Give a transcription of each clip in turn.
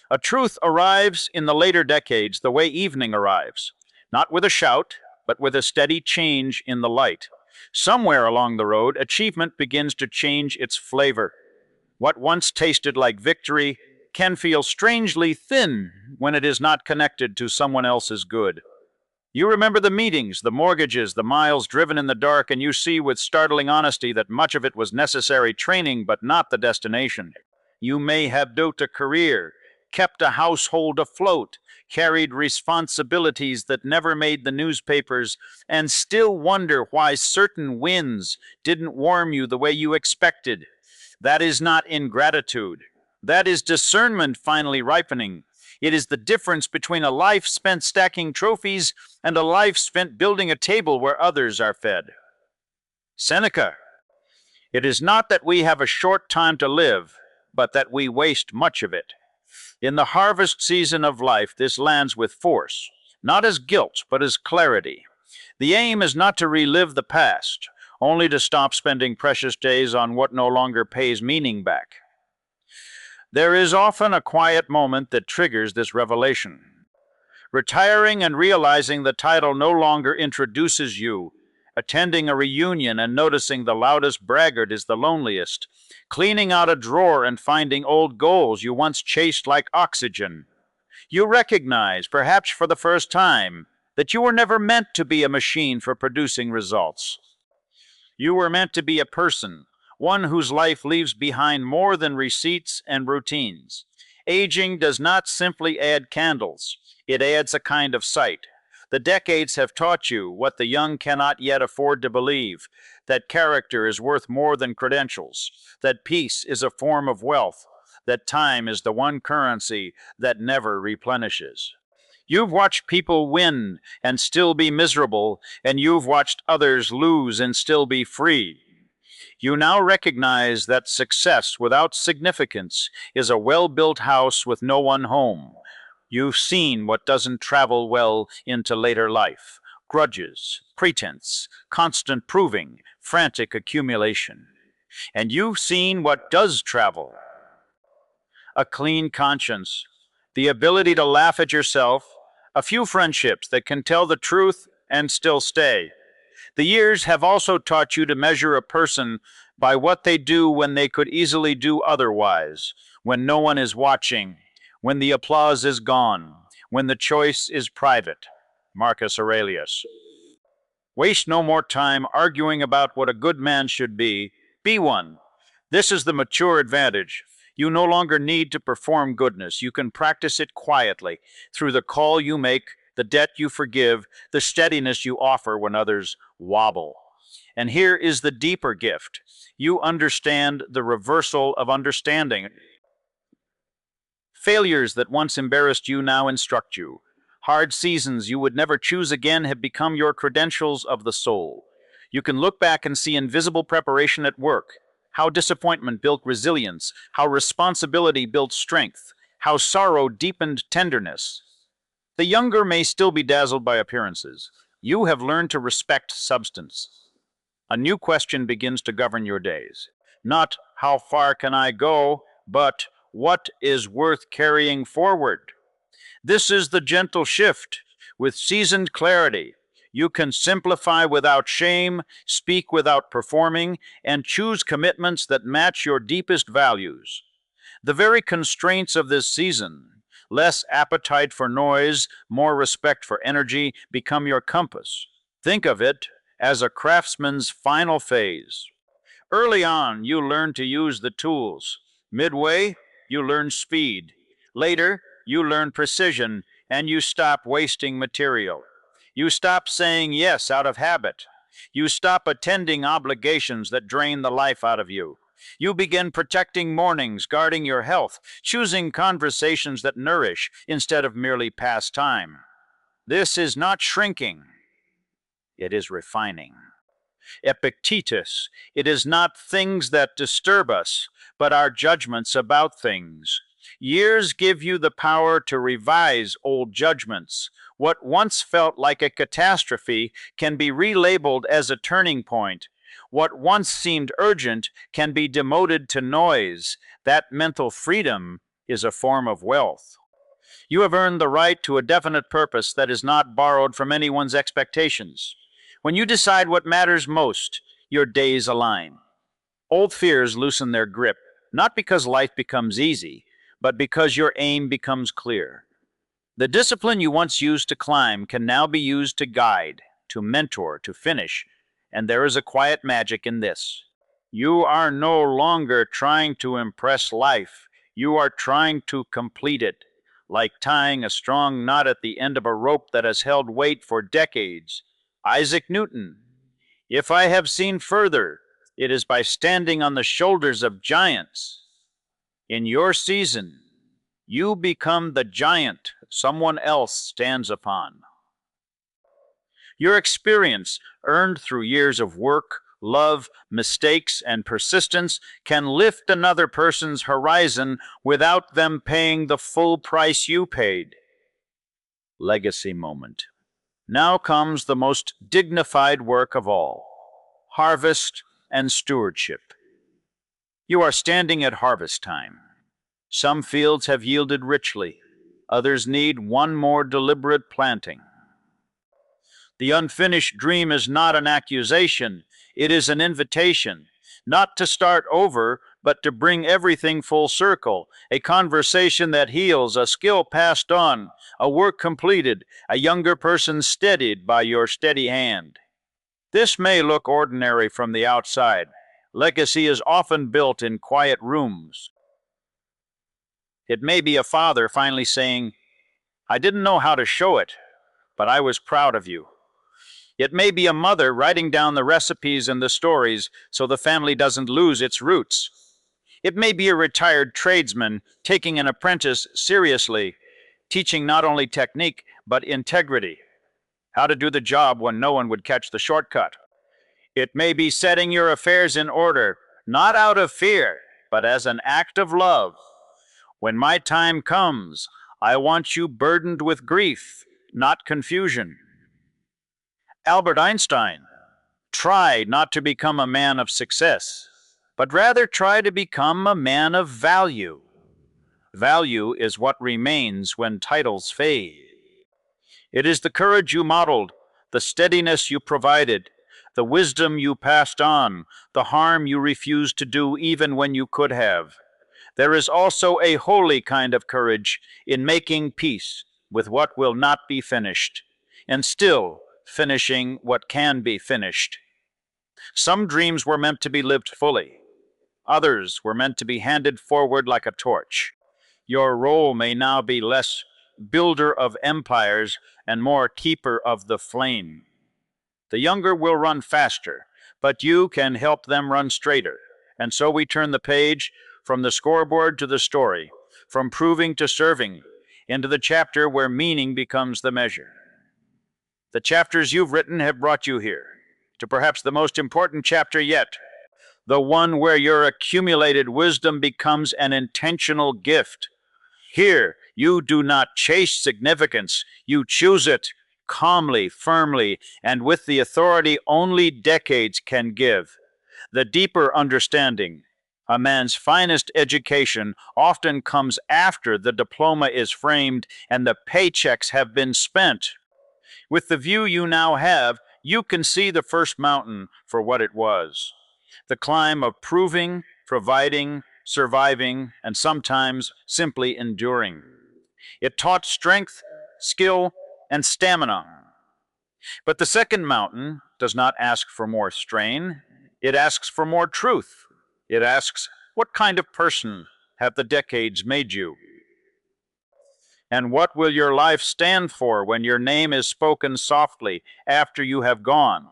A truth arrives in the later decades the way evening arrives, not with a shout, but with a steady change in the light. Somewhere along the road, achievement begins to change its flavor. What once tasted like victory can feel strangely thin when it is not connected to someone else's good. You remember the meetings, the mortgages, the miles driven in the dark, and you see with startling honesty that much of it was necessary training but not the destination. You may have built a career, kept a household afloat, carried responsibilities that never made the newspapers, and still wonder why certain wins didn't warm you the way you expected. That is not ingratitude. That is discernment finally ripening. It is the difference between a life spent stacking trophies and a life spent building a table where others are fed. Seneca, it is not that we have a short time to live, but that we waste much of it. In the harvest season of life, this lands with force, not as guilt, but as clarity. The aim is not to relive the past, only to stop spending precious days on what no longer pays meaning back. There is often a quiet moment that triggers this revelation. Retiring and realizing the title no longer introduces you, attending a reunion and noticing the loudest braggart is the loneliest, cleaning out a drawer and finding old goals you once chased like oxygen. You recognize, perhaps for the first time, that you were never meant to be a machine for producing results. You were meant to be a person, one whose life leaves behind more than receipts and routines. Aging does not simply add candles, it adds a kind of sight. The decades have taught you what the young cannot yet afford to believe, that character is worth more than credentials, that peace is a form of wealth, that time is the one currency that never replenishes. You've watched people win and still be miserable, and you've watched others lose and still be free. You now recognize that success without significance is a well-built house with no one home. You've seen what doesn't travel well into later life: grudges, pretense, constant proving, frantic accumulation. And you've seen what does travel: a clean conscience, the ability to laugh at yourself, a few friendships that can tell the truth and still stay. The years have also taught you to measure a person by what they do when they could easily do otherwise, when no one is watching, when the applause is gone, when the choice is private. Marcus Aurelius. Waste no more time arguing about what a good man should be. Be one. This is the mature advantage. You no longer need to perform goodness. You can practice it quietly through the call you make, the debt you forgive, the steadiness you offer when others wobble. And here is the deeper gift. You understand the reversal of understanding. Failures that once embarrassed you now instruct you. Hard seasons you would never choose again have become your credentials of the soul. You can look back and see invisible preparation at work, how disappointment built resilience, how responsibility built strength, how sorrow deepened tenderness. The younger may still be dazzled by appearances. You have learned to respect substance. A new question begins to govern your days. Not how far can I go, but what is worth carrying forward? This is the gentle shift. With seasoned clarity, you can simplify without shame, speak without performing, and choose commitments that match your deepest values. The very constraints of this season, less appetite for noise, more respect for energy, become your compass. Think of it as a craftsman's final phase. Early on, you learn to use the tools. Midway, you learn speed. Later, you learn precision, and you stop wasting material. You stop saying yes out of habit. You stop attending obligations that drain the life out of you. You begin protecting mornings, guarding your health, choosing conversations that nourish instead of merely pass time. This is not shrinking. It is refining. Epictetus, it is not things that disturb us, but our judgments about things. Years give you the power to revise old judgments. What once felt like a catastrophe can be relabeled as a turning point. What once seemed urgent can be demoted to noise. That mental freedom is a form of wealth. You have earned the right to a definite purpose that is not borrowed from anyone's expectations. When you decide what matters most, your days align. Old fears loosen their grip, not because life becomes easy, but because your aim becomes clear. The discipline you once used to climb can now be used to guide, to mentor, to finish, and there is a quiet magic in this. You are no longer trying to impress life, you are trying to complete it, like tying a strong knot at the end of a rope that has held weight for decades. Isaac Newton, if I have seen further, it is by standing on the shoulders of giants. In your season, you become the giant someone else stands upon. Your experience, earned through years of work, love, mistakes, and persistence, can lift another person's horizon without them paying the full price you paid. Legacy moment. Now comes the most dignified work of all: harvest and stewardship. You are standing at harvest time. Some fields have yielded richly, others need one more deliberate planting. The unfinished dream is not an accusation, it is an invitation, not to start over, but to bring everything full circle, a conversation that heals, a skill passed on, a work completed, a younger person steadied by your steady hand. This may look ordinary from the outside. Legacy is often built in quiet rooms. It may be a father finally saying, "I didn't know how to show it, but I was proud of you." It may be a mother writing down the recipes and the stories so the family doesn't lose its roots. It may be a retired tradesman taking an apprentice seriously, teaching not only technique, but integrity, how to do the job when no one would catch the shortcut. It may be setting your affairs in order, not out of fear, but as an act of love. When my time comes, I want you burdened with grief, not confusion. Albert Einstein, try not to become a man of success, but rather try to become a man of value. Value is what remains when titles fade. It is the courage you modeled, the steadiness you provided, the wisdom you passed on, the harm you refused to do even when you could have. There is also a holy kind of courage in making peace with what will not be finished, and still finishing what can be finished. Some dreams were meant to be lived fully. Others were meant to be handed forward like a torch. Your role may now be less builder of empires and more keeper of the flame. The younger will run faster, but you can help them run straighter. And so we turn the page from the scoreboard to the story, from proving to serving, into the chapter where meaning becomes the measure. The chapters you've written have brought you here, to perhaps the most important chapter yet, the one where your accumulated wisdom becomes an intentional gift. Here, you do not chase significance, you choose it calmly, firmly, and with the authority only decades can give. The deeper understanding, a man's finest education, often comes after the diploma is framed and the paychecks have been spent. With the view you now have, you can see the first mountain for what it was. The climb of proving, providing, surviving, and sometimes simply enduring. It taught strength, skill, and stamina. But the second mountain does not ask for more strain. It asks for more truth. It asks, what kind of person have the decades made you? And what will your life stand for when your name is spoken softly after you have gone?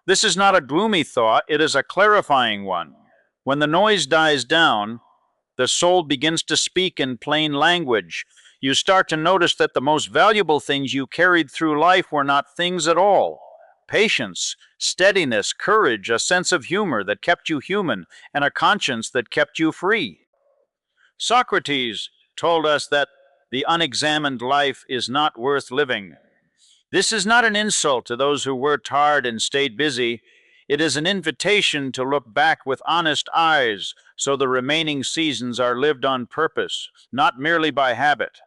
This is not a gloomy thought, it is a clarifying one. When the noise dies down, the soul begins to speak in plain language. You start to notice that the most valuable things you carried through life were not things at all. Patience, steadiness, courage, a sense of humor that kept you human, and a conscience that kept you free. Socrates told us that the unexamined life is not worth living. This is not an insult to those who worked hard and stayed busy. It is an invitation to look back with honest eyes, so the remaining seasons are lived on purpose, not merely by habit.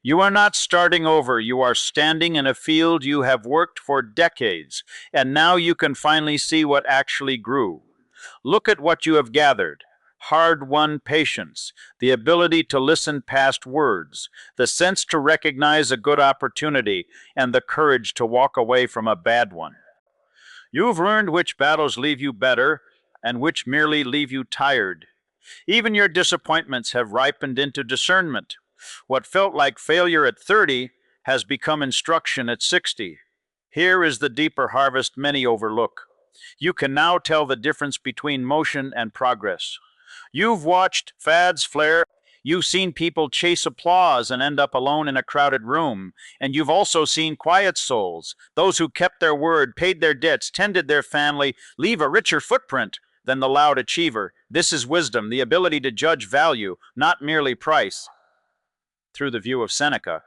You are not starting over, you are standing in a field you have worked for decades, and now you can finally see what actually grew. Look at what you have gathered: hard-won patience, the ability to listen past words, the sense to recognize a good opportunity, and the courage to walk away from a bad one. You've learned which battles leave you better and which merely leave you tired. Even your disappointments have ripened into discernment. What felt like failure at 30 has become instruction at 60. Here is the deeper harvest many overlook. You can now tell the difference between motion and progress. You've watched fads flare. You've seen people chase applause and end up alone in a crowded room. And you've also seen quiet souls, those who kept their word, paid their debts, tended their family, leave a richer footprint than the loud achiever. This is wisdom, the ability to judge value, not merely price. Through the view of Seneca,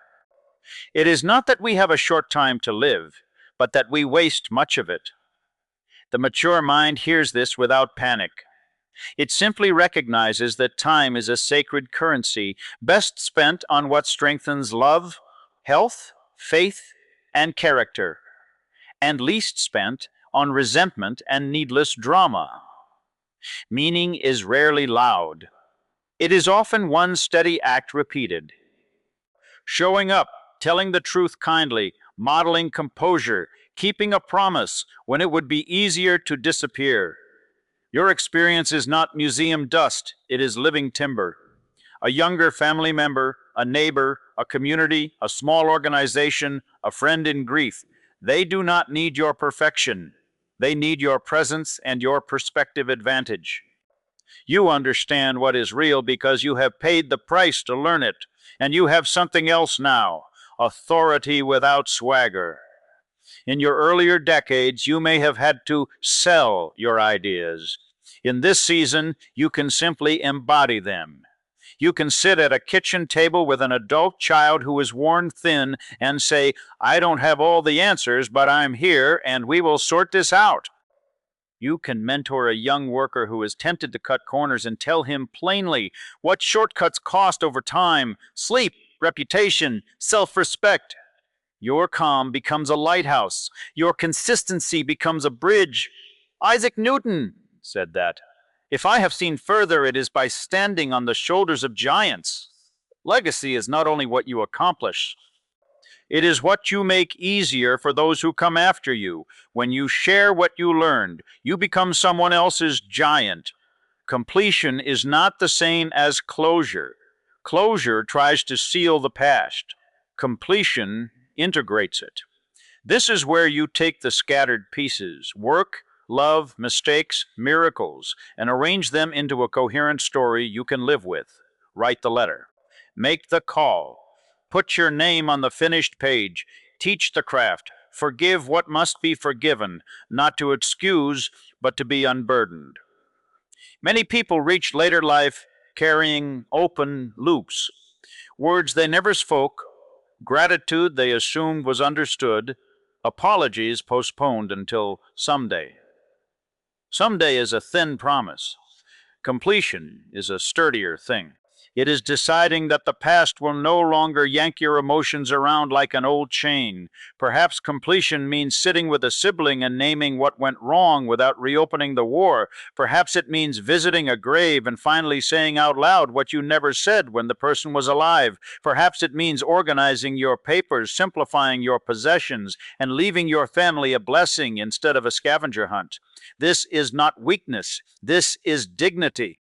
it is not that we have a short time to live, but that we waste much of it. The mature mind hears this without panic. It simply recognizes that time is a sacred currency, best spent on what strengthens love, health, faith, and character, and least spent on resentment and needless drama. Meaning is rarely loud. It is often one steady act repeated. Showing up, telling the truth kindly, modeling composure, keeping a promise when it would be easier to disappear. Your experience is not museum dust, it is living timber. A younger family member, a neighbor, a community, a small organization, a friend in grief, they do not need your perfection. They need your presence and your perspective advantage. You understand what is real because you have paid the price to learn it, and you have something else now: authority without swagger. In your earlier decades, you may have had to sell your ideas. In this season, you can simply embody them. You can sit at a kitchen table with an adult child who is worn thin and say, "I don't have all the answers, but I'm here, and we will sort this out." You can mentor a young worker who is tempted to cut corners and tell him plainly what shortcuts cost over time, sleep, reputation, self-respect. Your calm becomes a lighthouse. Your consistency becomes a bridge. Isaac Newton said that. If I have seen further, it is by standing on the shoulders of giants. Legacy is not only what you accomplish, it is what you make easier for those who come after you. When you share what you learned, you become someone else's giant. Completion is not the same as closure. Closure tries to seal the past. Completion integrates it. This is where you take the scattered pieces, work, love, mistakes, miracles, and arrange them into a coherent story you can live with. Write the letter. Make the call. Put your name on the finished page. Teach the craft. Forgive what must be forgiven, not to excuse, but to be unburdened. Many people reach later life carrying open loops, words they never spoke, gratitude they assumed was understood, apologies postponed until someday. Someday is a thin promise. Completion is a sturdier thing. It is deciding that the past will no longer yank your emotions around like an old chain. Perhaps completion means sitting with a sibling and naming what went wrong without reopening the war. Perhaps it means visiting a grave and finally saying out loud what you never said when the person was alive. Perhaps it means organizing your papers, simplifying your possessions, and leaving your family a blessing instead of a scavenger hunt. This is not weakness. This is dignity.